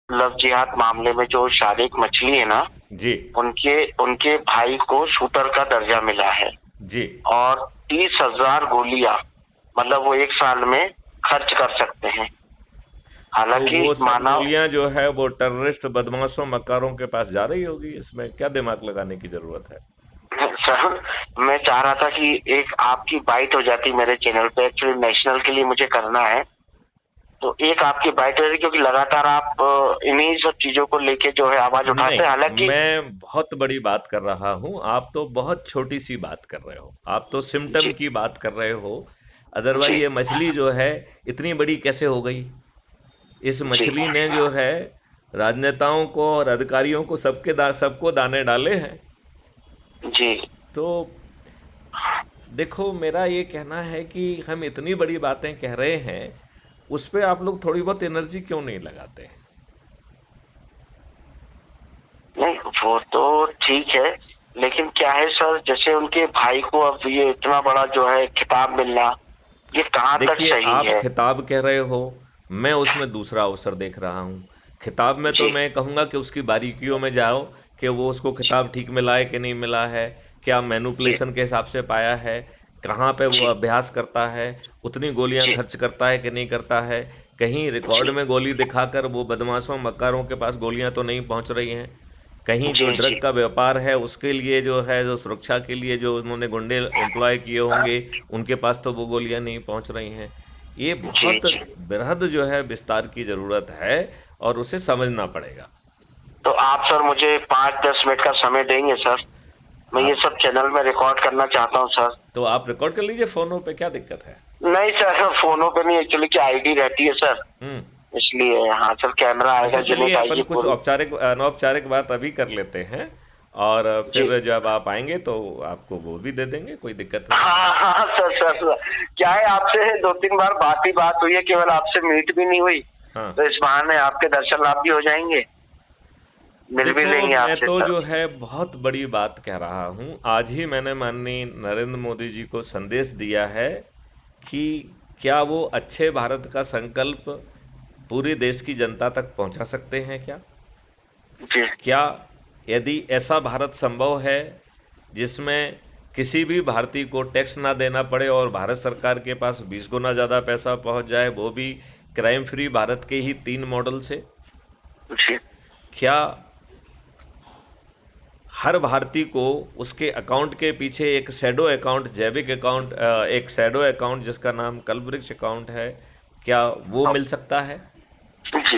Love जिहाद मामले में जो शारिक मछली है ना, जी उनके उनके भाई को शूटर का दर्जा मिला है। जी। और 30,000 गोलियां, मतलब वो 1 साल में खर्च कर सकते हैं। तो हालांकि वो सब मानव गोलियां जो है वो टेररिस्ट बदमाशों मक्कारों के पास जा रही होगी, इसमें क्या दिमाग लगाने की जरूरत है? सर, मैं चाह रहा था कि एक आपकी बाइट हो जाती मेरे चैनल पे। एक्चुअली नेशनल के लिए मुझे करना है, तो एक आपकी बाइट हो रही, क्योंकि लगातार आप इन्हीं सब चीजों को लेके जो है आवाज उठाते हैं। नहीं, हालांकि मैं बहुत बड़ी बात कर रहा हूँ, आप तो बहुत छोटी सी बात कर रहे हो, आप तो सिम्टम जी की बात कर रहे हो। अदरवाइज जी ये मछली जो है इतनी बड़ी कैसे हो गई? इस जी मछली ने जो है राजनेताओं को और अधिकारियों को सबको दाने डाले हैं। जी। तो देखो, मेरा ये कहना है कि हम इतनी बड़ी बातें कह रहे हैं, उस पे आप लोग थोड़ी बहुत एनर्जी क्यों नहीं लगाते हैं? नहीं, वो तो ठीक है, लेकिन क्या है सर, जैसे उनके भाई को अब ये इतना बड़ा जो है खिताब मिलना, ये कहाँ तक देखिए, सही आप है? खिताब कह रहे हो, मैं उसमें दूसरा अवसर देख रहा हूँ। खिताब में तो जी मैं कहूँगा कि उसकी बारीकियों में जाओ, कि वो उसको खिताब ठीक मिला है कि नहीं मिला है, क्या जी मैनुपुलेशन के हिसाब से पाया है, कहाँ पे वो जी अभ्यास करता है, उतनी गोलियां जी खर्च करता है कि नहीं करता है, कहीं रिकॉर्ड जी में गोली दिखाकर वो बदमाशों मक्कारों के पास गोलियां तो नहीं पहुंच रही हैं, कहीं जो जी ड्रग जी का व्यापार है उसके लिए जो है, जो सुरक्षा के लिए जो उन्होंने गुंडे एम्प्लॉय किए होंगे, उनके पास तो वो गोलियां नहीं पहुंच रही हैं। ये जी बहुत जी। बृहद जो है विस्तार की ज़रूरत है, और उसे समझना पड़ेगा। तो आप सर मुझे 5-10 मिनट का समय देंगे सर? मैं ये आप सब चैनल में रिकॉर्ड करना चाहता हूँ सर। तो आप रिकॉर्ड कर लीजिए फ़ोनों पे, क्या दिक्कत है? नहीं सर, फोनों पे नहीं, एक्चुअली क्या आईडी रहती है सर, हम्म। इसलिए। हाँ सर, कैमरा अच्छा, आएगा, चलिए, यूनिक अपन आएगी कुछ पूरी। औपचारिक अनौपचारिक बात अभी कर लेते हैं, और जी। फिर जब आप आएंगे तो आपको वो भी दे देंगे, कोई दिक्कत नहीं है। हाँ हाँ सर, क्या है, आपसे 2-3 बार बात ही बात हुई है, केवल आपसे मीट भी नहीं हुई। हाँ। तो इस बहाने आपके दर्शन लाभ भी हो जाएंगे, मिल भी देखो, लेंगे मैं आपसे तो सर। जो है बहुत बड़ी बात कह रहा हूँ। आज ही मैंने माननीय नरेंद्र मोदी जी को संदेश दिया है कि क्या वो अच्छे भारत का संकल्प पूरे देश की जनता तक पहुंचा सकते हैं क्या? जी क्या यदि ऐसा भारत संभव है जिसमें किसी भी भारतीय को टैक्स ना देना पड़े और भारत सरकार के पास 20 गुना ज़्यादा पैसा पहुंच जाए, वो भी क्राइम फ्री भारत के ही 3 मॉडल से? जी क्या हर भारतीय को उसके अकाउंट के पीछे एक शैडो अकाउंट, जैविक अकाउंट, एक शैडो अकाउंट जिसका नाम कल्पवृक्ष अकाउंट है, क्या वो हाँ, मिल सकता है? जी।